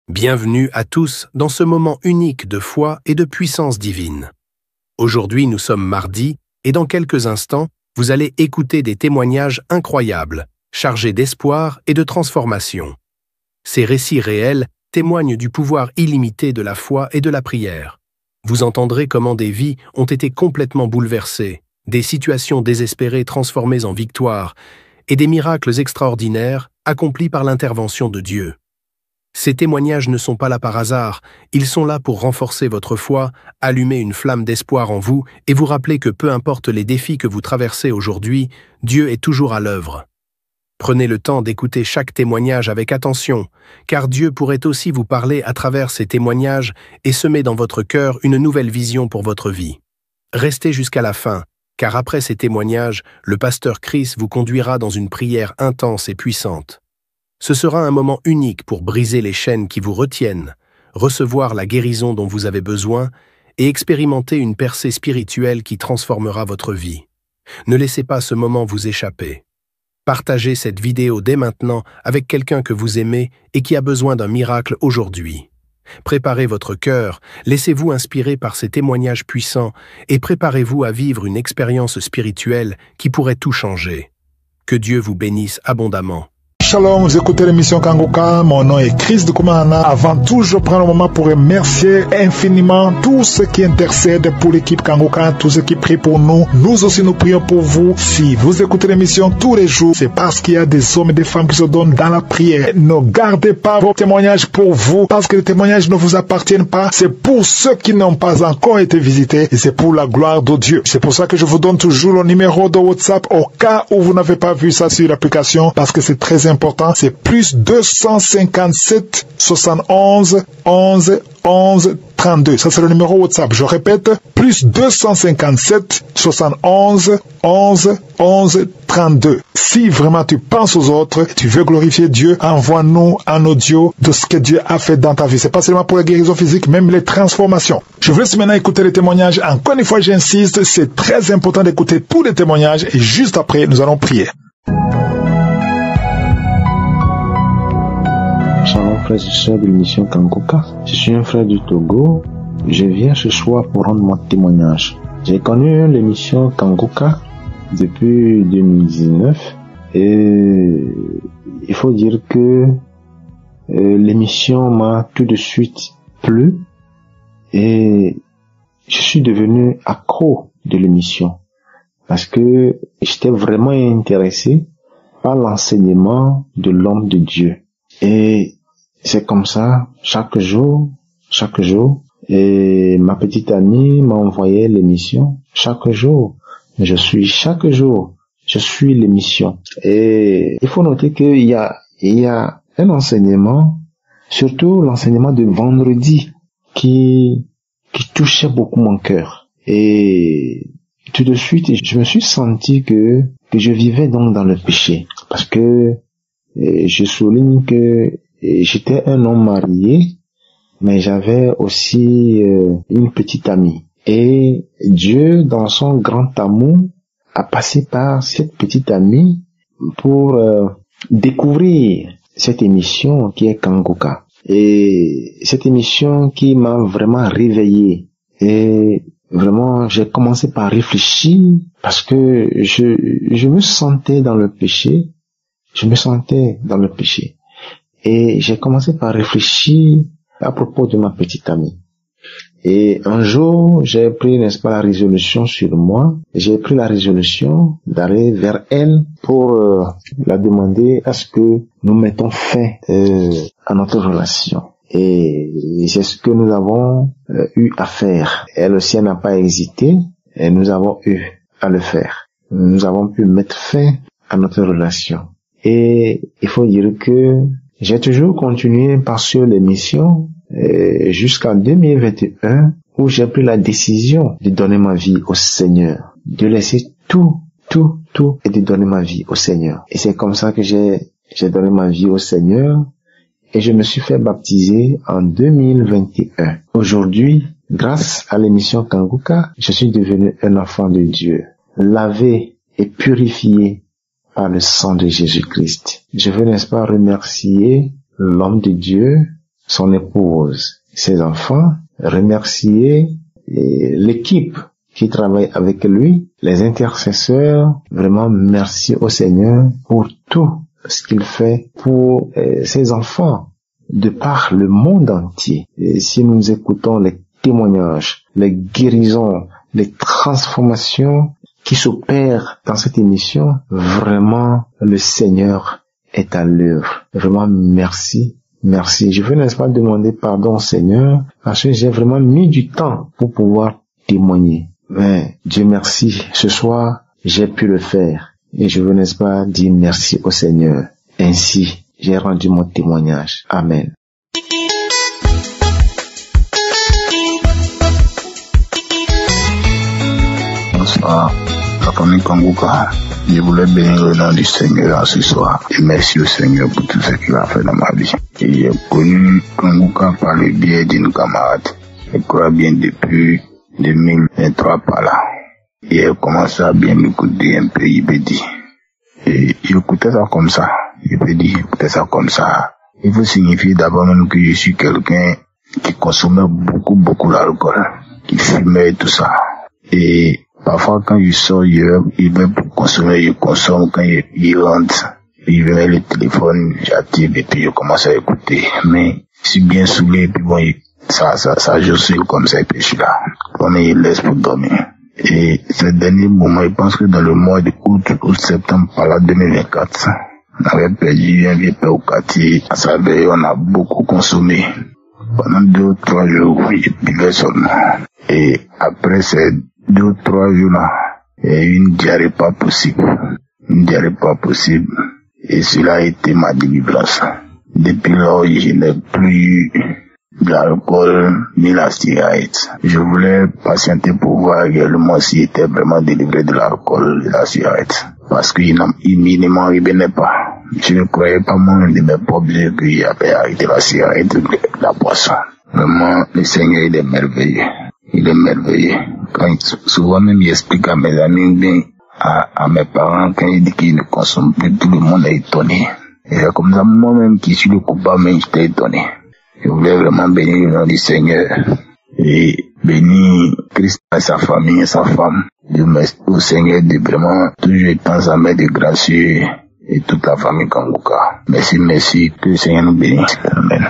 Bienvenue à tous dans ce moment unique de foi et de puissance divine. Aujourd'hui, nous sommes mardi et dans quelques instants, vous allez écouter des témoignages incroyables, chargés d'espoir et de transformation. Ces récits réels témoignent du pouvoir illimité de la foi et de la prière. Vous entendrez comment des vies ont été complètement bouleversées, des situations désespérées transformées en victoire et des miracles extraordinaires accomplis par l'intervention de Dieu. Ces témoignages ne sont pas là par hasard, ils sont là pour renforcer votre foi, allumer une flamme d'espoir en vous et vous rappeler que peu importe les défis que vous traversez aujourd'hui, Dieu est toujours à l'œuvre. Prenez le temps d'écouter chaque témoignage avec attention, car Dieu pourrait aussi vous parler à travers ces témoignages et semer dans votre cœur une nouvelle vision pour votre vie. Restez jusqu'à la fin, car après ces témoignages, le pasteur Chris vous conduira dans une prière intense et puissante. Ce sera un moment unique pour briser les chaînes qui vous retiennent, recevoir la guérison dont vous avez besoin et expérimenter une percée spirituelle qui transformera votre vie. Ne laissez pas ce moment vous échapper. Partagez cette vidéo dès maintenant avec quelqu'un que vous aimez et qui a besoin d'un miracle aujourd'hui. Préparez votre cœur, laissez-vous inspirer par ces témoignages puissants et préparez-vous à vivre une expérience spirituelle qui pourrait tout changer. Que Dieu vous bénisse abondamment. Shalom, vous écoutez l'émission Kanguka, mon nom est Chris de Koumana. Avant tout, je prends le moment pour remercier infiniment tous ceux qui intercèdent pour l'équipe Kanguka, tous ceux qui prient pour nous. Nous aussi, nous prions pour vous. Si vous écoutez l'émission tous les jours, c'est parce qu'il y a des hommes et des femmes qui se donnent dans la prière. Ne gardez pas vos témoignages pour vous, parce que les témoignages ne vous appartiennent pas. C'est pour ceux qui n'ont pas encore été visités et c'est pour la gloire de Dieu. C'est pour ça que je vous donne toujours le numéro de WhatsApp au cas où vous n'avez pas vu ça sur l'application, parce que c'est très important, c'est plus 257 71 11 11 32. Ça c'est le numéro WhatsApp. Je répète, plus 257 71 11 11 32. Si vraiment tu penses aux autres, tu veux glorifier Dieu, envoie-nous un audio de ce que Dieu a fait dans ta vie. C'est pas seulement pour la guérison physique, même les transformations. Je vous laisse maintenant écouter les témoignages. Encore une fois, j'insiste, c'est très important d'écouter tous les témoignages et juste après, nous allons prier. Shalom frères et sœurs de l'émission Kanguka. Je suis un frère du Togo. Je viens ce soir pour rendre mon témoignage. J'ai connu l'émission Kanguka depuis 2019 et il faut dire que l'émission m'a tout de suite plu et je suis devenu accro de l'émission parce que j'étais vraiment intéressé par l'enseignement de l'homme de Dieu. Et c'est comme ça, chaque jour, et ma petite amie m'a envoyé l'émission chaque jour. Chaque jour, je suis l'émission. Et il faut noter qu'il y a un enseignement, surtout l'enseignement de vendredi, qui touchait beaucoup mon cœur. Et tout de suite, je me suis senti que je vivais donc dans le péché. Parce que je souligne que j'étais un homme marié, mais j'avais aussi une petite amie. Et Dieu, dans son grand amour, a passé par cette petite amie pour découvrir cette émission qui est Kanguka. Et cette émission qui m'a vraiment réveillé. Et vraiment, j'ai commencé par réfléchir parce que je me sentais dans le péché. Et j'ai commencé par réfléchir à propos de ma petite amie. Et un jour, j'ai pris, n'est-ce pas, la résolution sur moi. J'ai pris la résolution d'aller vers elle pour la demander à ce que nous mettons fin à notre relation. Et c'est ce que nous avons eu à faire. Elle aussi, elle n'a pas hésité et nous avons eu à le faire. Nous avons pu mettre fin à notre relation. Et il faut dire que j'ai toujours continué par sur l'émission jusqu'en 2021 où j'ai pris la décision de donner ma vie au Seigneur, de laisser tout et de donner ma vie au Seigneur. Et c'est comme ça que j'ai donné ma vie au Seigneur et je me suis fait baptiser en 2021. Aujourd'hui, grâce à l'émission Kanguka, je suis devenu un enfant de Dieu, lavé et purifié par le sang de Jésus-Christ. Je veux, n'est-ce pas, remercier l'homme de Dieu, son épouse, ses enfants, remercier l'équipe qui travaille avec lui, les intercesseurs. Vraiment, merci au Seigneur pour tout ce qu'il fait pour ses enfants de par le monde entier. Et si nous écoutons les témoignages, les guérisons, les transformations qui s'opèrent dans cette émission, vraiment, le Seigneur est à l'œuvre. Vraiment, merci. Merci. Je veux, n'est-ce pas, demander pardon au Seigneur parce que j'ai vraiment mis du temps pour pouvoir témoigner. Mais Dieu merci, ce soir, j'ai pu le faire. Et je veux, n'est-ce pas, dire merci au Seigneur. Ainsi, j'ai rendu mon témoignage. Amen. Bonsoir, la famille Kangouka. Je voulais bénir le nom du Seigneur ce soir. Et merci au Seigneur pour tout ce qu'il a fait dans ma vie. Et j'ai connu Kangouka par le biais d'une camarade. Je crois bien depuis 2023 par là. Et elle commence à bien m'écouter un peu, il me dit. Et j'écoutais ça comme ça. Il me dit, j'écoutais ça comme ça. Il faut signifier d'abord même que je suis quelqu'un qui consommait beaucoup d'alcool, qui fumait et tout ça. Et parfois quand je sors, il veut pour consommer, je consomme. Quand il rentre, il met le téléphone, j'active et puis je commence à écouter. Mais je suis bien saoulé et puis bon, ça joue sur comme ça et puis je suis là. On me laisse pour dormir. Et ce dernier moment, je pense que dans le mois de août-septembre, par là 2024, on avait perdu un vieux père au quartier. À sa veille, on a beaucoup consommé. Pendant 2 ou 3 jours, je buvais seulement. Et après ces 2 ou 3 jours-là, il y a eu une diarrhée pas possible. Et cela a été ma délivrance. Depuis lors, je n'ai plus de l'alcool ni la cigarette. Je voulais patienter pour voir également s'il était vraiment délivré de l'alcool et de la cigarette. Parce qu'il ne m'en revenait pas. Je ne croyais pas moi de mes propres yeux qu'il avait arrêté la cigarette et la boisson. Vraiment, le Seigneur, il est merveilleux. Il est merveilleux. Souvent même, il explique à mes amis, bien, à mes parents, quand il dit qu'il ne consomme plus, tout le monde est étonné. Et c'est comme ça, moi-même qui suis le coupable, mais j'étais étonné. Je voulais vraiment bénir le nom du Seigneur et bénir Christ et sa famille et sa femme. Je remercie au Seigneur de vraiment toujours étendre sa main de grâce et toute la famille Kangouka. Merci, que le Seigneur nous bénisse. Amen.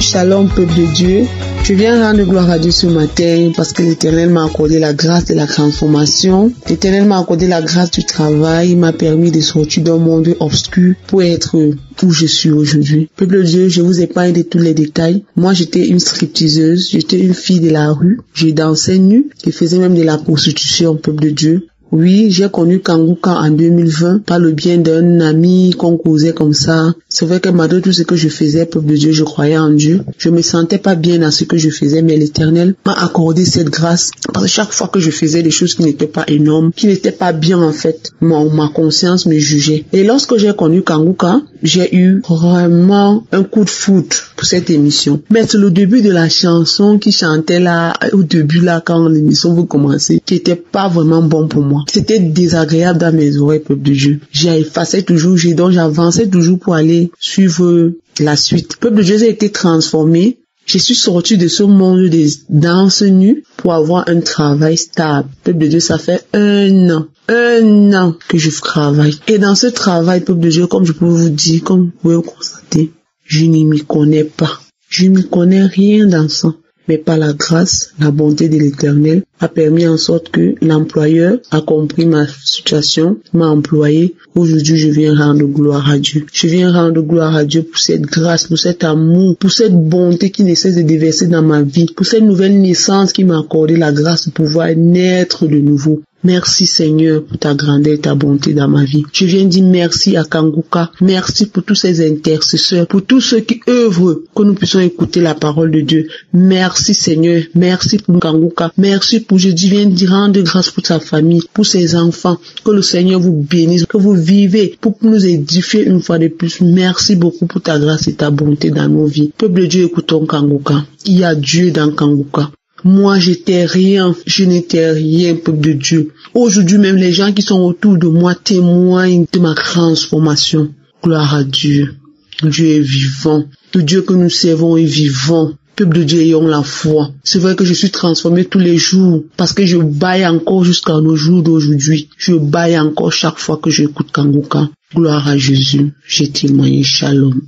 Shalom, peuple de Dieu. Je viens rendre gloire à Dieu ce matin parce que l'Éternel m'a accordé la grâce de la transformation. L'Éternel m'a accordé la grâce du travail. Il m'a permis de sortir d'un monde obscur pour être où je suis aujourd'hui. Peuple de Dieu, je vous épargne de tous les détails. Moi, j'étais une stripteaseuse. J'étais une fille de la rue. Je dansais nue. Je faisais même de la prostitution, peuple de Dieu. Oui, j'ai connu Kangouka en 2020 par le bien d'un ami qu'on causait comme ça. C'est vrai que malgré tout ce que je faisais, peuple de Dieu, je croyais en Dieu. Je me sentais pas bien dans ce que je faisais, mais l'Éternel m'a accordé cette grâce. Parce que chaque fois que je faisais des choses qui n'étaient pas énormes, qui n'étaient pas bien en fait, ma conscience me jugeait. Et lorsque j'ai connu Kangouka, j'ai eu vraiment un coup de foudre pour cette émission. Mais c'est le début de la chanson qui chantait là, au début là, quand l'émission vous commençait, qui était pas vraiment bon pour moi. C'était désagréable dans mes oreilles, peuple de Dieu. J'ai effacé toujours, donc j'avançais toujours pour aller suivre la suite. Peuple de Dieu, j'ai été transformé. Je suis sorti de ce monde des danses nues pour avoir un travail stable. Peuple de Dieu, ça fait 1 an que je travaille. Et dans ce travail, peuple de Dieu, comme je peux vous dire, comme vous pouvez le constater, je ne m'y connais pas. Je ne m'y connais rien dans ça. Mais par la grâce, la bonté de l'Éternel a permis en sorte que l'employeur a compris ma situation, m'a employé. Aujourd'hui, je viens rendre gloire à Dieu. Je viens rendre gloire à Dieu pour cette grâce, pour cet amour, pour cette bonté qui ne cesse de déverser dans ma vie, pour cette nouvelle naissance qui m'a accordé la grâce de pouvoir naître de nouveau. Merci Seigneur pour ta grandeur et ta bonté dans ma vie. Je viens dire merci à Kangouka. Merci pour tous ces intercesseurs, pour tous ceux qui œuvrent, que nous puissions écouter la parole de Dieu. Merci Seigneur. Merci pour Kangouka. Merci pour, je viens dire rendre grâce pour sa famille, pour ses enfants. Que le Seigneur vous bénisse, que vous vivez pour nous édifier une fois de plus. Merci beaucoup pour ta grâce et ta bonté dans nos vies. Peuple de Dieu, écoutons Kangouka. Il y a Dieu dans Kangouka. Moi, j'étais rien. Je n'étais rien, peuple de Dieu. Aujourd'hui, même les gens qui sont autour de moi témoignent de ma transformation. Gloire à Dieu. Dieu est vivant. Le Dieu que nous servons est vivant. Peuple de Dieu, ayons la foi. C'est vrai que je suis transformé tous les jours parce que je baille encore jusqu'à nos jours d'aujourd'hui. Je baille encore chaque fois que j'écoute Kangoka. Gloire à Jésus. J'ai témoigné. Shalom.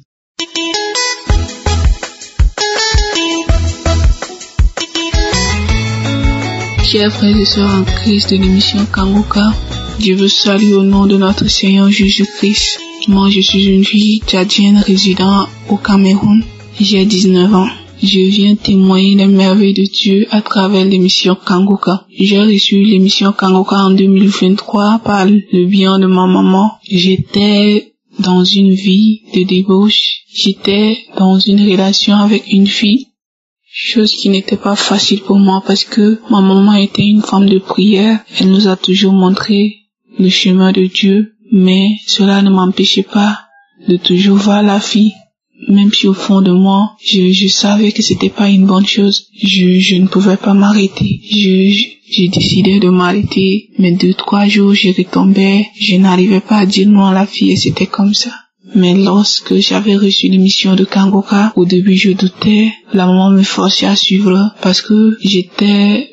Chers frères et sœurs en Christ de l'émission Kangoka, je vous salue au nom de notre Seigneur Jésus-Christ. Moi, je suis une fille tchadienne résidant au Cameroun. J'ai 19 ans. Je viens témoigner des merveilles de Dieu à travers l'émission Kangoka. J'ai reçu l'émission Kangoka en 2023 par le bien de ma maman. J'étais dans une vie de débauche. J'étais dans une relation avec une fille. Chose qui n'était pas facile pour moi parce que ma maman était une femme de prière. Elle nous a toujours montré le chemin de Dieu. Mais cela ne m'empêchait pas de toujours voir la fille. Même si au fond de moi, je savais que c'était pas une bonne chose. Je ne pouvais pas m'arrêter. J'ai décidé de m'arrêter. Mais 2-3 jours, je retombais. Je n'arrivais pas à dire non à la fille et c'était comme ça. Mais lorsque j'avais reçu l'émission de Kangoka, au début je doutais. La maman me forçait à suivre parce que j'étais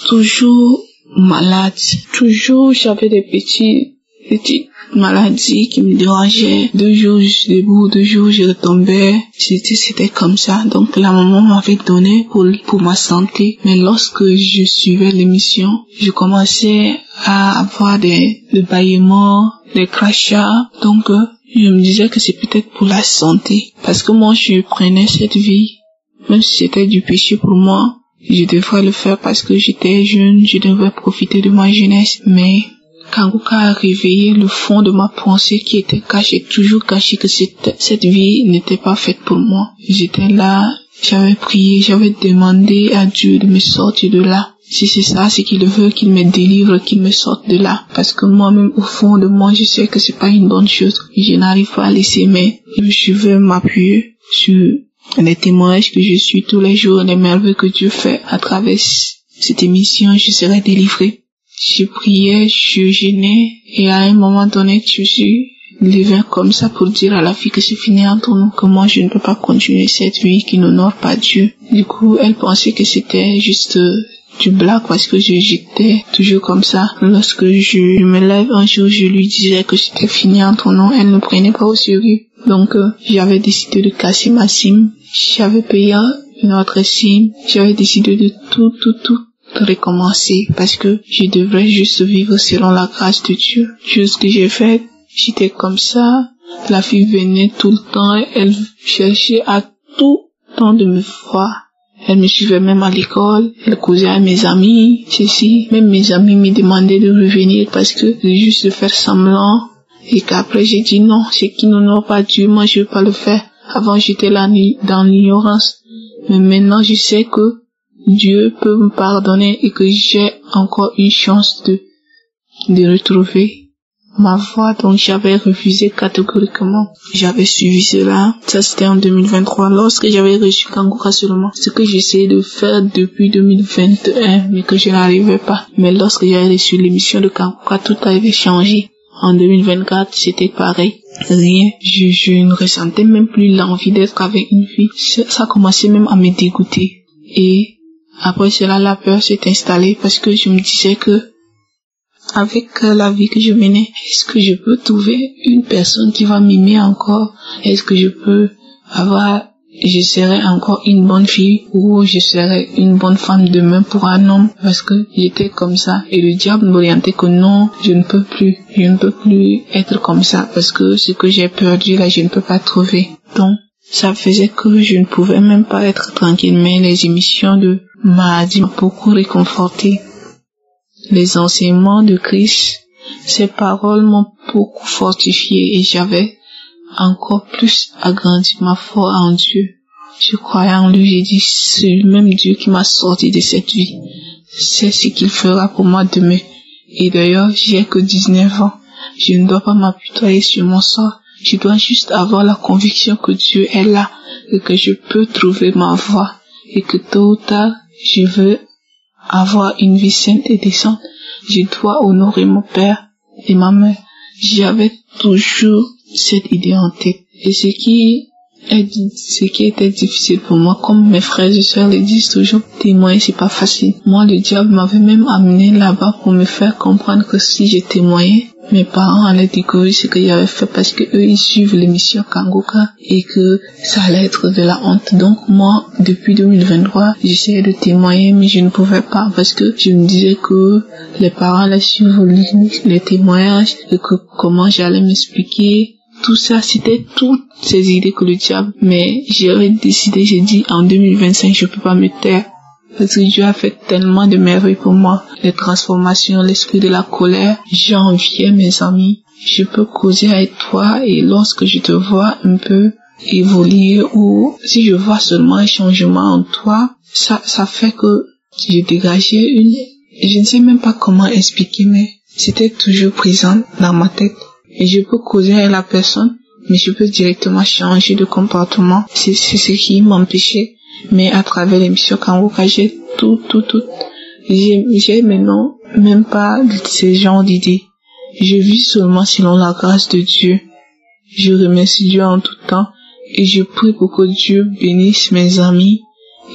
toujours malade. Toujours j'avais des petites maladies qui me dérangeaient. 2 jours je suis debout, 2 jours je retombais. C'était comme ça. Donc la maman m'avait donné pour ma santé. Mais lorsque je suivais l'émission, je commençais à avoir des bâillements, des crachats. Donc je me disais que c'est peut-être pour la santé. Parce que moi je prenais cette vie. Même si c'était du péché pour moi, je devrais le faire parce que j'étais jeune, je devais profiter de ma jeunesse. Mais Kangoka a réveillé le fond de ma pensée qui était caché, toujours caché, que cette vie n'était pas faite pour moi. J'étais là, j'avais prié, j'avais demandé à Dieu de me sortir de là. Si c'est ça, c'est qu'il veut qu'il me délivre, qu'il me sorte de là. Parce que moi-même, au fond de moi, je sais que c'est pas une bonne chose. Je n'arrive pas à laisser, mais je veux m'appuyer sur les témoignages que je suis tous les jours, les merveilles que Dieu fait à travers cette émission, je serai délivrée. Je priais, je jeûnais, et à un moment donné, je suis levée comme ça pour dire à la fille que c'est fini entre nous, que moi je ne peux pas continuer cette vie qui n'honore pas Dieu. Du coup, elle pensait que c'était juste du blague parce que j'étais toujours comme ça. Lorsque je me lève un jour, je lui disais que c'était fini entre nous, elle ne prenait pas au sérieux. Donc, j'avais décidé de casser ma SIM. J'avais payé une autre SIM. J'avais décidé de tout recommencer parce que je devrais juste vivre selon la grâce de Dieu. Chose que j'ai faite, j'étais comme ça. La fille venait tout le temps, elle cherchait à tout temps de me voir. Elle me suivait même à l'école, elle causait à mes amis, ceci. Même mes amis me demandaient de revenir parce que juste de faire semblant. Et qu'après j'ai dit non, c'est qui n'honore pas Dieu, moi je veux pas le faire. Avant j'étais là dans l'ignorance. Mais maintenant je sais que Dieu peut me pardonner et que j'ai encore une chance de retrouver ma voie. Donc j'avais refusé catégoriquement. J'avais suivi cela. Ça c'était en 2023 lorsque j'avais reçu Kangoka seulement. Ce que j'essayais de faire depuis 2021 mais que je n'arrivais pas. Mais lorsque j'avais reçu l'émission de Kangoka, tout avait changé. En 2024, c'était pareil. Rien. Je ne ressentais même plus l'envie d'être avec une fille. Ça commençait même à me dégoûter. Et après cela, la peur s'est installée parce que je me disais que avec la vie que je menais, est-ce que je peux trouver une personne qui va m'aimer encore? Est-ce que je serai encore une bonne fille ou je serai une bonne femme demain pour un homme? Parce que j'étais comme ça et le diable m'orientait que non, je ne peux plus être comme ça parce que ce que j'ai perdu là, je ne peux pas trouver. Donc, ça faisait que je ne pouvais même pas être tranquille, mais les émissions de Mahdi m'ont beaucoup réconforté. Les enseignements de Christ, ces paroles m'ont beaucoup fortifié et j'avais encore plus agrandi ma foi en Dieu. Je croyais en lui, j'ai dit, c'est le même Dieu qui m'a sorti de cette vie. C'est ce qu'il fera pour moi demain. Et d'ailleurs, j'ai que 19 ans. Je ne dois pas m'apitoyer sur mon sort. Je dois juste avoir la conviction que Dieu est là et que je peux trouver ma voie et que tôt ou tard, je veux avoir une vie sainte et décente. Je dois honorer mon père et ma mère. J'avais toujours cette idée en tête. Et ce qui était difficile pour moi, comme mes frères et sœurs le disent toujours, témoigner c'est pas facile. Moi, le diable m'avait même amené là-bas pour me faire comprendre que si je témoignais, mes parents allaient découvrir ce que j'avais fait parce que eux ils suivent l'émission Kangoka et que ça allait être de la honte. Donc moi, depuis 2023, j'essayais de témoigner mais je ne pouvais pas parce que je me disais que les parents allaient suivre les témoignages et que comment j'allais m'expliquer. Tout ça, c'était toutes ces idées que le diable, mais j'avais décidé, j'ai dit en 2025, je peux pas me taire. Parce que Dieu a fait tellement de merveilles pour moi. Les transformations, l'esprit de la colère. J'enviais mes amis. Je peux causer avec toi et lorsque je te vois un peu évoluer ou si je vois seulement un changement en toi, ça fait que j'ai dégagé je ne sais même pas comment expliquer, mais c'était toujours présent dans ma tête. Et je peux causer avec la personne, mais je peux directement changer de comportement. C'est ce qui m'empêchait. Mais à travers l'émission Kangoka, j'ai tout. J'ai maintenant même pas ces genres d'idées. Je vis seulement selon la grâce de Dieu. Je remercie Dieu en tout temps et je prie pour que Dieu bénisse mes amis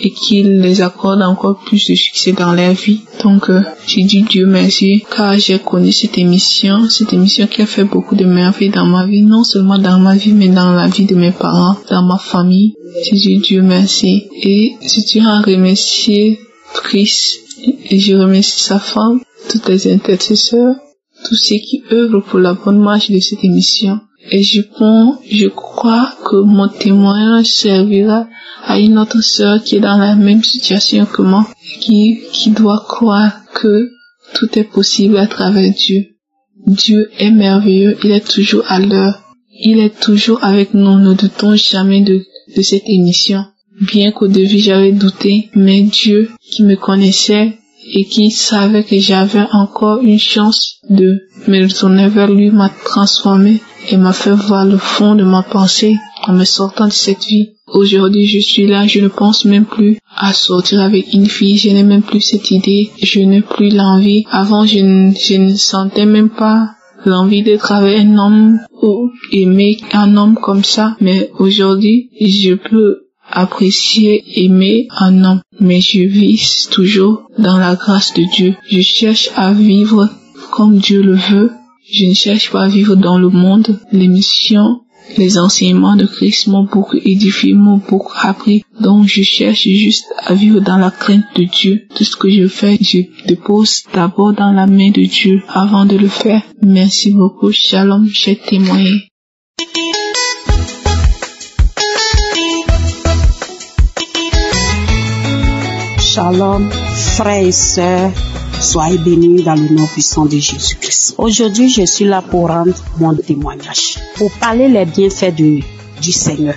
et qu'il les accorde encore plus de succès dans leur vie. Donc, j'ai dit Dieu merci car j'ai connu cette émission qui a fait beaucoup de merveilles dans ma vie, non seulement dans ma vie mais dans la vie de mes parents, dans ma famille. J'ai dit Dieu merci et je tiens à remercier Chris et je remercie sa femme, toutes les intercesseurs, tous ceux qui œuvrent pour la bonne marche de cette émission. Et je crois que mon témoignage servira à une autre sœur qui est dans la même situation que moi, qui doit croire que tout est possible à travers Dieu. Dieu est merveilleux, il est toujours à l'heure. Il est toujours avec nous, ne doutons jamais de cette émission. Bien qu'au début j'avais douté, mais Dieu qui me connaissait et qui savait que j'avais encore une chance de me retourner vers lui m'a transformé et m'a fait voir le fond de ma pensée en me sortant de cette vie. Aujourd'hui, je suis là, je ne pense même plus à sortir avec une fille, je n'ai même plus cette idée, je n'ai plus l'envie. Avant, je ne sentais même pas l'envie d'être avec un homme ou aimer un homme comme ça, mais aujourd'hui, je peux apprécier, aimer un homme, mais je vis toujours dans la grâce de Dieu. Je cherche à vivre comme Dieu le veut. Je ne cherche pas à vivre dans le monde. L'émission, les enseignements de Christ m'ont beaucoup édifié, m'ont beaucoup appris. Donc je cherche juste à vivre dans la crainte de Dieu. Tout ce que je fais, je dépose d'abord dans la main de Dieu avant de le faire. Merci beaucoup. Shalom, j'ai témoigné. Shalom, frères et sœurs, soyez bénis dans le nom puissant de Jésus-Christ. Aujourd'hui, je suis là pour rendre mon témoignage, pour parler les bienfaits du Seigneur.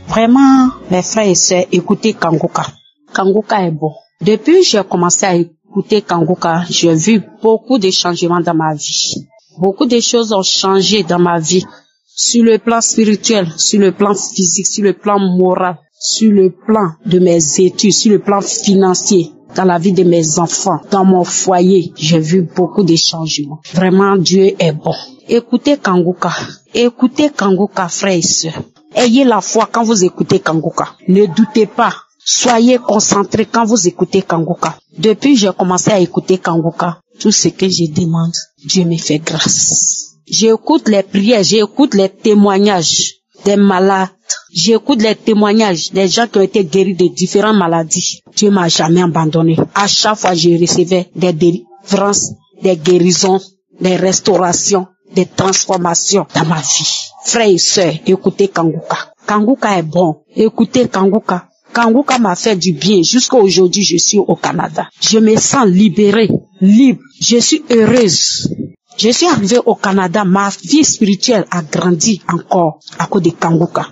Vraiment, mes frères et sœurs, écoutez Kangoka. Kangoka est bon. Depuis que j'ai commencé à écouter Kangoka, j'ai vu beaucoup de changements dans ma vie. Beaucoup de choses ont changé dans ma vie, sur le plan spirituel, sur le plan physique, sur le plan moral, sur le plan de mes études, sur le plan financier, dans la vie de mes enfants, dans mon foyer. J'ai vu beaucoup de changements. Vraiment, Dieu est bon. Écoutez Kangoka. Écoutez Kangoka, frères et sœurs. Ayez la foi quand vous écoutez Kangoka. Ne doutez pas. Soyez concentrés quand vous écoutez Kangoka. Depuis que j'ai commencé à écouter Kangoka, tout ce que je demande, Dieu me fait grâce. J'écoute les prières, j'écoute les témoignages des malades. J'écoute les témoignages des gens qui ont été guéris de différentes maladies. Dieu m'a jamais abandonné. À chaque fois, je recevais des délivrances, des guérisons, des restaurations, des transformations dans ma vie. Frères et sœurs, écoutez Kangoka. Kangoka est bon. Écoutez Kangoka. Kangoka m'a fait du bien. Jusqu'à aujourd'hui, je suis au Canada. Je me sens libérée, libre. Je suis heureuse. Je suis arrivée au Canada. Ma vie spirituelle a grandi encore à cause de Kangoka.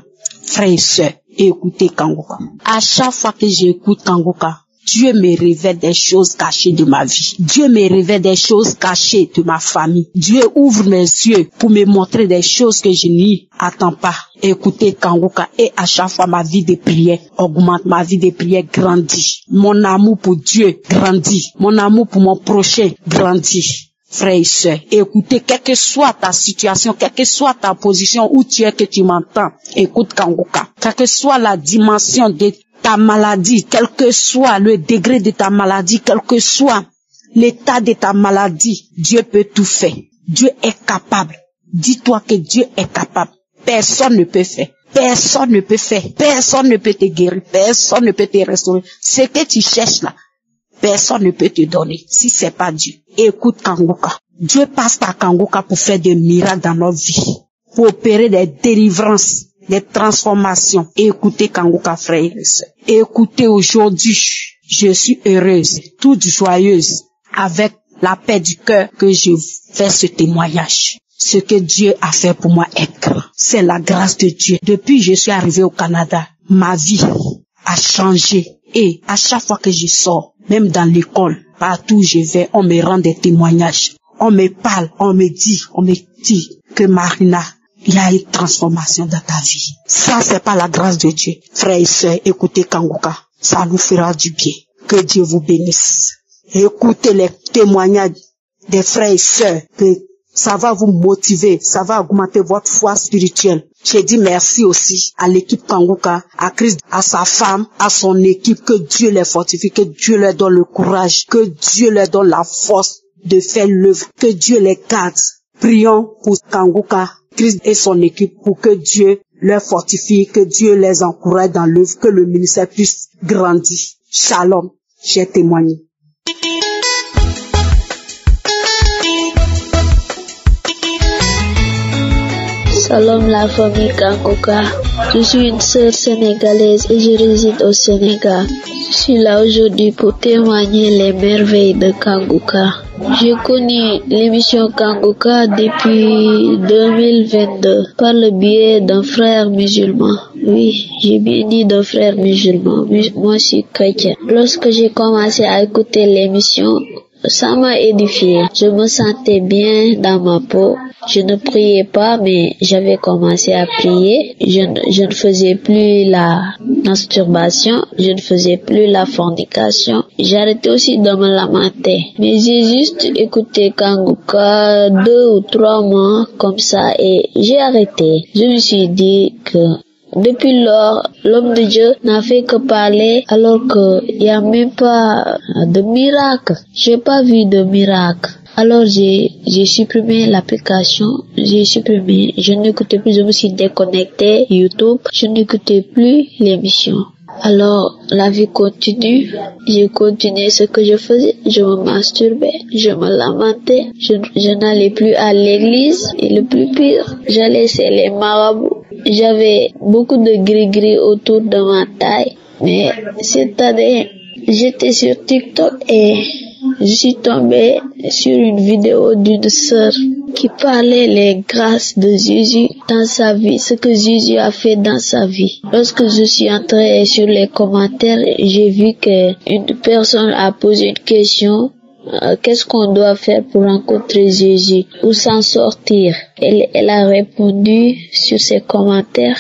Frères et sœurs, écoutez Kangoka. À chaque fois que j'écoute Kangoka, Dieu me révèle des choses cachées de ma vie. Dieu me révèle des choses cachées de ma famille. Dieu ouvre mes yeux pour me montrer des choses que je n'y attends pas. Écoutez Kanguka, et à chaque fois ma vie de prière augmente, ma vie de prière grandit. Mon amour pour Dieu grandit. Mon amour pour mon prochain grandit. Frères et sœurs, écoutez, quelle que soit ta situation, quelle que soit ta position, où tu es que tu m'entends, écoute Kanguka. Quelle que soit la dimension de ta maladie, quel que soit le degré de ta maladie, quel que soit l'état de ta maladie, Dieu peut tout faire. Dieu est capable. Dis-toi que Dieu est capable. Personne ne peut faire. Personne ne peut faire. Personne ne peut te guérir. Personne ne peut te restaurer. Ce que tu cherches là, personne ne peut te donner si c'est pas Dieu. Écoute Kanguka. Dieu passe par Kanguka pour faire des miracles dans notre vie, pour opérer des délivrances, des transformations. Écoutez Kanguka, frères et sœurs. Écoutez aujourd'hui, je suis heureuse, toute joyeuse, avec la paix du cœur que je fais ce témoignage. Ce que Dieu a fait pour moi est grand. C'est la grâce de Dieu. Depuis que je suis arrivée au Canada, ma vie a changé. Et à chaque fois que je sors, même dans l'école, partout où je vais, on me rend des témoignages. On me parle, on me dit que Marina, il y a une transformation dans ta vie. Ça, c'est pas la grâce de Dieu. Frères et sœurs, écoutez Kanguka. Ça nous fera du bien. Que Dieu vous bénisse. Écoutez les témoignages des frères et sœurs, que ça va vous motiver, ça va augmenter votre foi spirituelle. J'ai dit merci aussi à l'équipe Kanguka, à Christ, à sa femme, à son équipe, que Dieu les fortifie, que Dieu leur donne le courage, que Dieu leur donne la force de faire l'œuvre, que Dieu les garde. Prions pour Kanguka, Christ et son équipe, pour que Dieu leur fortifie, que Dieu les encourage dans l'œuvre, que le ministère puisse grandir. Shalom, j'ai témoigné. Shalom la famille Kanguka. Je suis une sœur sénégalaise et je réside au Sénégal. Je suis là aujourd'hui pour témoigner les merveilles de Kanguka. J'ai connu l'émission Kanguka depuis 2022 par le biais d'un frère musulman. Oui, j'ai bien dit d'un frère musulman. Moi, je suis chrétien. Lorsque j'ai commencé à écouter l'émission, ça m'a édifié. Je me sentais bien dans ma peau. Je ne priais pas, mais j'avais commencé à prier. Je ne faisais plus la masturbation. Je ne faisais plus la fornication. J'arrêtais aussi de me lamenter. Mais j'ai juste écouté Kanguka 2 ou 3 mois comme ça et j'ai arrêté. Je me suis dit que depuis lors, l'homme de Dieu n'a fait que parler alors qu'il n'y a même pas de miracle. J'ai pas vu de miracle. Alors j'ai supprimé l'application, je n'écoutais plus, je me suis déconnecté YouTube, je n'écoutais plus l'émission. Alors la vie continue, j'ai continué ce que je faisais, je me masturbais, je me lamentais, je n'allais plus à l'église et le plus pire, j'allais chez les marabouts. J'avais beaucoup de gris-gris autour de ma taille, mais cette année, j'étais sur TikTok et je suis tombée sur une vidéo d'une sœur qui parlait les grâces de Jésus dans sa vie, ce que Jésus a fait dans sa vie. Lorsque je suis entrée sur les commentaires, j'ai vu qu'une personne a posé une question. Qu'est-ce qu'on doit faire pour rencontrer Jésus ou s'en sortir? Elle a répondu sur ses commentaires,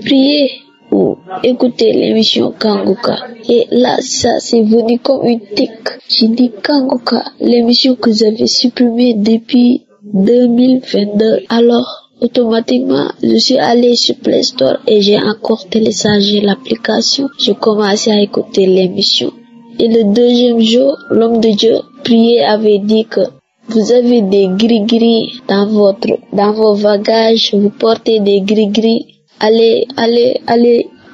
priez ou écoutez l'émission Kanguka. Et là, ça c'est venu comme une tic. J'ai dit Kanguka, l'émission que j'avais supprimée depuis 2022. Alors, automatiquement, je suis allée sur Play Store et j'ai encore téléchargé l'application. J'ai commencé à écouter l'émission. Et le deuxième jour, l'homme de Dieu prié avait dit que vous avez des gris-gris dans vos bagages, vous portez des gris-gris, allez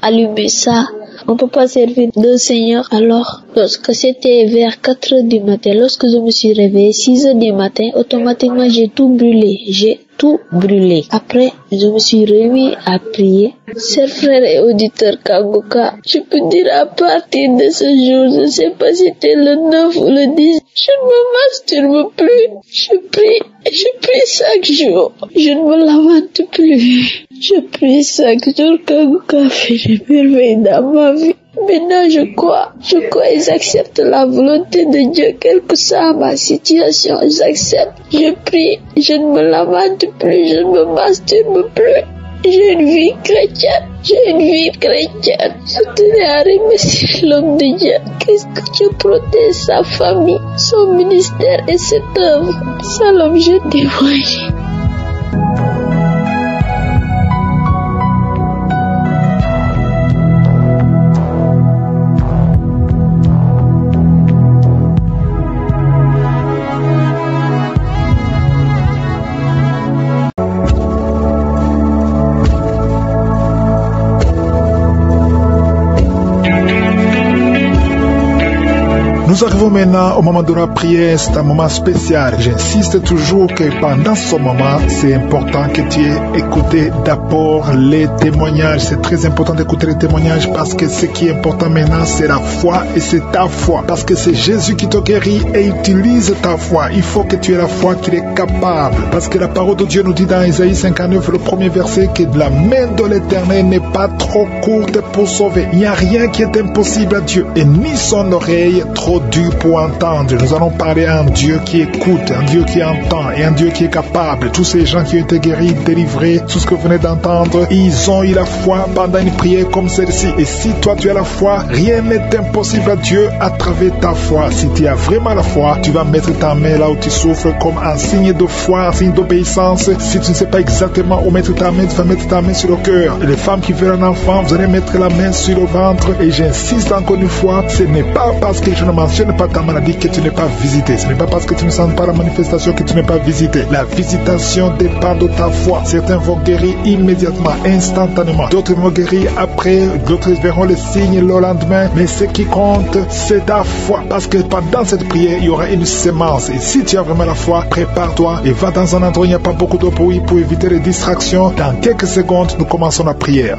allumer ça. On peut pas servir le Seigneur. Alors, lorsque c'était vers 4 heures du matin, lorsque je me suis réveillée, 6 heures du matin, automatiquement j'ai tout brûlé. Après, je me suis remis à prier. Chers frères et auditeurs Kanguka, je peux dire à partir de ce jour, je ne sais pas si c'était le 9 ou le 10, je ne me masturbe plus. Je prie chaque jour. Je ne me lamente plus. Je prie chaque jour. Kanguka fait des merveilles dans ma vie. Maintenant, je crois et j'accepte la volonté de Dieu, quelle que soit ma situation, j'accepte, je prie, je ne me lamente plus, je ne me masturbe plus. J'ai une vie chrétienne, Je tenais à remercier l'homme de Dieu, que Dieu protège sa famille, son ministère et cette œuvre. Salam, je témoigne. Nous arrivons maintenant au moment de la prière. C'est un moment spécial. J'insiste toujours que pendant ce moment, c'est important que tu aies écouté d'abord les témoignages. C'est très important d'écouter les témoignages parce que ce qui est important maintenant, c'est la foi et c'est ta foi. Parce que c'est Jésus qui te guérit et utilise ta foi. Il faut que tu aies la foi qu'il est capable. Parce que la parole de Dieu nous dit dans Isaïe 59, le premier verset, que la main de l'Éternel n'est pas trop courte pour sauver. Il n'y a rien qui est impossible à Dieu. Et ni son oreille trop dure pour entendre. Nous allons parler à un Dieu qui écoute, un Dieu qui entend et un Dieu qui est capable. Tous ces gens qui ont été guéris, délivrés, tout ce que vous venez d'entendre, ils ont eu la foi pendant une prière comme celle-ci. Et si toi tu as la foi, rien n'est impossible à Dieu à travers ta foi. Si tu as vraiment la foi, tu vas mettre ta main là où tu souffres comme un signe de foi, un signe d'obéissance. Si tu ne sais pas exactement où mettre ta main, tu vas mettre ta main sur le cœur. Et les femmes qui veulent un enfant, vous allez mettre la main sur le ventre. Et j'insiste encore une fois, ce n'est pas parce que je ne mentionne pas ta maladie que tu n'es pas visité. Ce n'est pas parce que tu ne sens pas la manifestation que tu n'es pas visité. La visitation dépend de ta foi. Certains vont guérir immédiatement, instantanément. D'autres vont guérir après. D'autres verront les signes le lendemain. Mais ce qui compte, c'est ta foi. Parce que pendant cette prière, il y aura une sémence. Et si tu as vraiment la foi, prépare-toi et va dans un endroit où il n'y a pas beaucoup de bruit pour éviter les distractions. Dans quelques secondes, nous commençons la prière.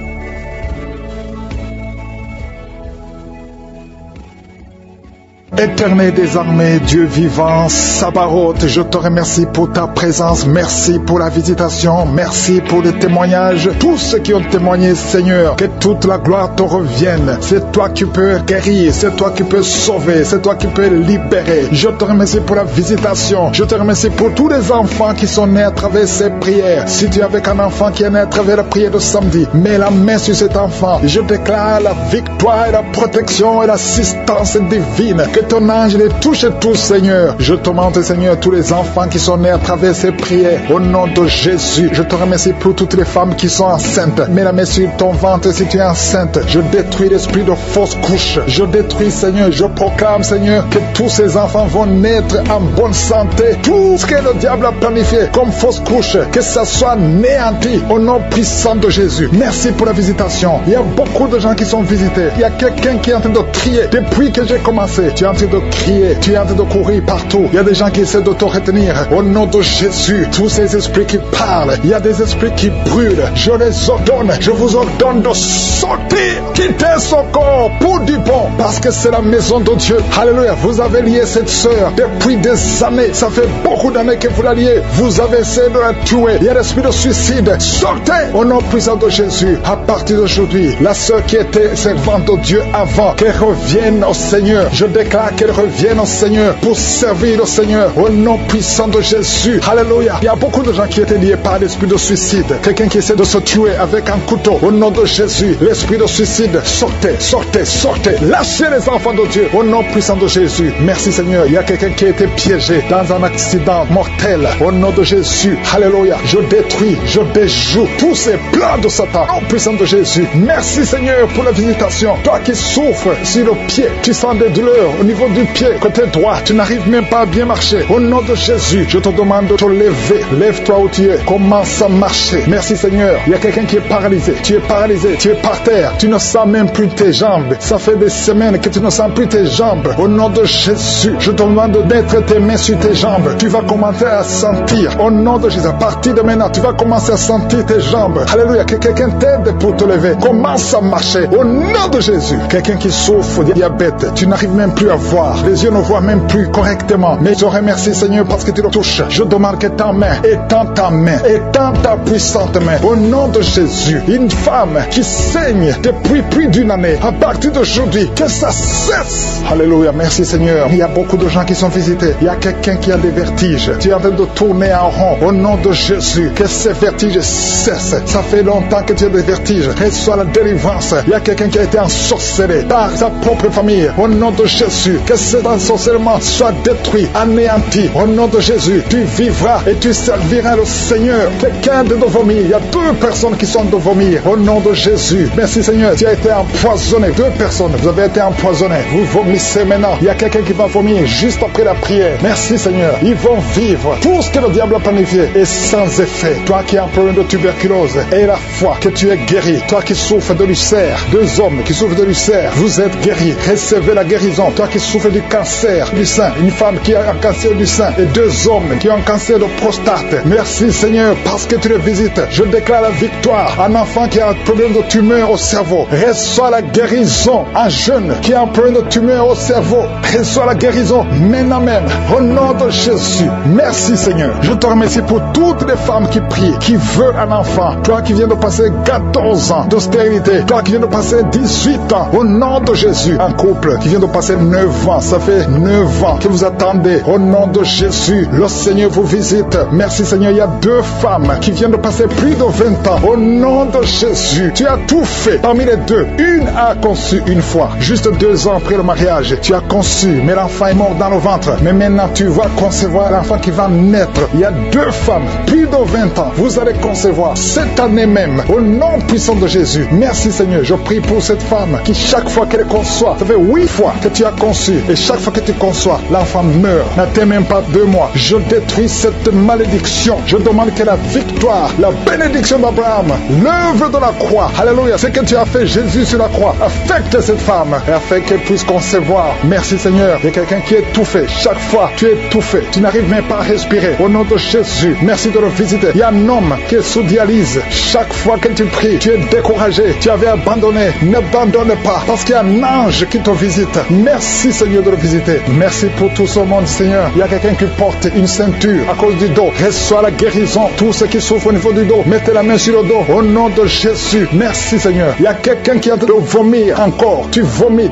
Éternel des armées, Dieu vivant, Sabaoth, je te remercie pour ta présence, merci pour la visitation, merci pour les témoignages, tous ceux qui ont témoigné, Seigneur, que toute la gloire te revienne. C'est toi qui peux guérir, c'est toi qui peux sauver, c'est toi qui peux libérer. Je te remercie pour la visitation, je te remercie pour tous les enfants qui sont nés à travers ces prières. Si tu es avec un enfant qui est né à travers la prière de samedi, mets la main sur cet enfant. Je déclare la victoire et la protection et l'assistance divine. Que ton ange les touche tous, Seigneur. Je te demande, Seigneur, tous les enfants qui sont nés à travers ces prières. Au nom de Jésus, je te remercie pour toutes les femmes qui sont enceintes. Mets la main sur ton ventre si tu es enceinte. Je détruis l'esprit de fausse couche. Je détruis, Seigneur, je proclame, Seigneur, que tous ces enfants vont naître en bonne santé. Tout ce que le diable a planifié comme fausse couche, que ça soit néanti au nom puissant de Jésus. Merci pour la visitation. Il y a beaucoup de gens qui sont visités. Il y a quelqu'un qui est en train de crier depuis que j'ai commencé. Tu es en train de crier, tu es en train de courir partout. Il y a des gens qui essaient de te retenir. Au nom de Jésus, tous ces esprits qui parlent, il y a des esprits qui brûlent. Je les ordonne, je vous ordonne de sortir, quitter son corps pour du bon, parce que c'est la maison de Dieu. Alléluia, vous avez lié cette sœur depuis des années. Ça fait beaucoup d'années que vous la liez. Vous avez essayé de la tuer. Il y a l'esprit de suicide. Sortez au nom puissant de Jésus. À partir d'aujourd'hui, la sœur qui était servante de Dieu avant, qu'elle revienne au Seigneur. Je déclare qu'elle revienne au Seigneur pour servir le Seigneur au nom puissant de Jésus. Alléluia. Il y a beaucoup de gens qui étaient liés par l'esprit de suicide. Quelqu'un qui essaie de se tuer avec un couteau. Au nom de Jésus, l'esprit de suicide, sortez, sortez, sortez. Lâchez les enfants de Dieu au nom puissant de Jésus. Merci Seigneur. Il y a quelqu'un qui a été piégé dans un accident mortel. Au nom de Jésus. Alléluia. Je détruis, je déjoue tous ces plans de Satan au nom puissant de Jésus. Merci Seigneur pour la visitation. Toi qui souffres sur le pied, tu sens des douleurs au niveau du pied, côté droit, tu n'arrives même pas à bien marcher. Au nom de Jésus, je te demande de te lever. Lève-toi où tu es. Commence à marcher. Merci Seigneur. Il y a quelqu'un qui est paralysé. Tu es paralysé. Tu es par terre. Tu ne sens même plus tes jambes. Ça fait des semaines que tu ne sens plus tes jambes. Au nom de Jésus, je te demande de mettre tes mains sur tes jambes. Tu vas commencer à sentir. Au nom de Jésus, à partir de maintenant, tu vas commencer à sentir tes jambes. Alléluia. Que quelqu'un t'aide pour te lever. Commence à marcher. Au nom de Jésus. Quelqu'un qui souffre de diabète. Tu n'arrives même plus à voir. Les yeux ne voient même plus correctement. Mais je te remercie, Seigneur, parce que tu le touches. Je demande que ta main, étends ta puissante main. Au nom de Jésus, une femme qui saigne depuis plus d'une année, à partir d'aujourd'hui, que ça cesse. Alléluia, merci Seigneur. Il y a beaucoup de gens qui sont visités. Il y a quelqu'un qui a des vertiges. Tu es en train de tourner en rond. Au nom de Jésus, que ces vertiges cessent. Ça fait longtemps que tu as des vertiges. Reçois la délivrance. Il y a quelqu'un qui a été ensorcelé par sa propre famille. Au nom de Jésus, que cet ensorcellement soit détruit, anéanti. Au nom de Jésus, tu vivras et tu serviras le Seigneur. Quelqu'un de vomir. Il y a 2 personnes qui sont de vomir. Au nom de Jésus. Merci Seigneur. Tu as été empoisonné. 2 personnes. Vous avez été empoisonnés. Vous vomissez maintenant. Il y a quelqu'un qui va vomir juste après la prière. Merci Seigneur. Ils vont vivre. Tout ce que le diable a planifié est sans effet. Toi qui as un problème de tuberculose et la foi que tu es guéri. Toi qui souffres de l'ulcère. 2 hommes qui souffrent de l'ulcère. Vous êtes guéris. Recevez la guérison. Toi qui souffres du cancer du sein. Une femme qui a un cancer du sein. Et 2 hommes qui ont un cancer de prostate. Merci Seigneur parce que tu les visites. Je déclare la victoire. Un enfant qui a un problème de tumeur au cerveau. Reçois la guérison. Un jeune qui a un problème de tumeur au cerveau. Reçois la guérison maintenant même. Au nom de Jésus. Merci Seigneur. Je te remercie pour toutes les femmes qui prient, qui veulent un enfant. Toi qui viens de passer 14 ans de stérilité. Toi qui viens de passer 18 ans. Au nom de Jésus. Un couple qui vient de passer 9 ans. Ça fait 9 ans que vous attendez. Au nom de Jésus. Le Seigneur vous visite. Merci Seigneur. Il y a 2 femmes qui viennent de passer plus de 20 ans. Au nom de Jésus. Tu as tout fait. Parmi les 2, une a conçu une fois. Juste 2 ans après le mariage. Tu as conçu. Mais l'enfant est mort dans le ventre. Mais maintenant tu vas concevoir l'enfant qui va naître. Il y a 2 femmes. Plus de 20 ans. Vous allez concevoir cette année même. Au nom puissant de Jésus. Merci Seigneur. Je prie pour cette femme qui chaque fois qu'elle conçoit, ça fait 8 fois que tu as conçu. Et chaque fois que tu conçois, l'enfant meurt. N'attends même pas 2 mois. Je détruis cette malédiction. Je demande que la victoire, la bénédiction d'Abraham, l'œuvre de la croix, alléluia, ce que tu as fait Jésus sur la croix, affecte cette femme et afin qu'elle puisse concevoir. Merci Seigneur. Il y a quelqu'un qui est étouffé. Chaque fois, tu es étouffé. Tu n'arrives même pas à respirer. Au nom de Jésus, merci de le visiter. Il y a un homme qui est sous dialyse. Chaque fois que tu pries, tu es découragé. Tu avais abandonné. N'abandonne pas parce qu'il y a un ange qui te visite. Merci Seigneur de le visiter. Merci pour tout ce monde Seigneur. Il y a quelqu'un qui porte une ceinture à cause du dos. Reçois la guérison. Tous ceux qui souffrent au niveau du dos, mettez la main sur le dos. Au nom de Jésus. Merci Seigneur. Il y a quelqu'un qui est en train de vomir encore. Tu vomis.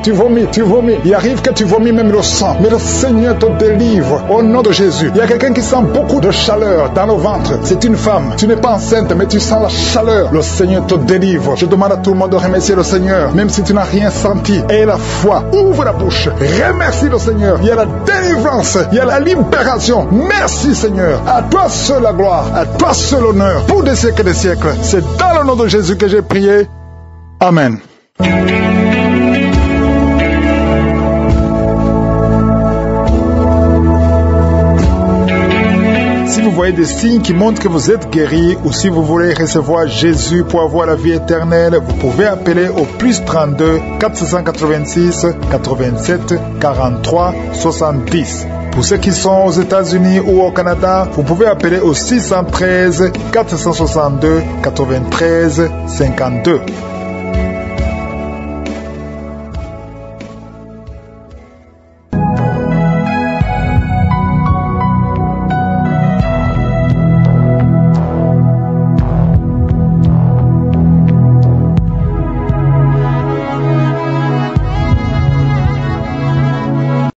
Il arrive que tu vomis même le sang. Mais le Seigneur te délivre. Au nom de Jésus. Il y a quelqu'un qui sent beaucoup de chaleur dans le ventre. C'est une femme. Tu n'es pas enceinte, mais tu sens la chaleur. Le Seigneur te délivre. Je demande à tout le monde de remercier le Seigneur. Même si tu n'as rien senti. Et la foi. Ouvre la bouche. Remercie le Seigneur. Il y a la délivrance. Il y a la libération. Merci Seigneur. À toi seul la gloire. À toi seul l'honneur. Pour des siècles et des siècles. C'est dans le nom de Jésus que j'ai prié. Amen. Si vous voyez des signes qui montrent que vous êtes guéri ou si vous voulez recevoir Jésus pour avoir la vie éternelle, vous pouvez appeler au plus 32 486 87 43 70. Pour ceux qui sont aux États-Unis ou au Canada, vous pouvez appeler au 613 462 93 52.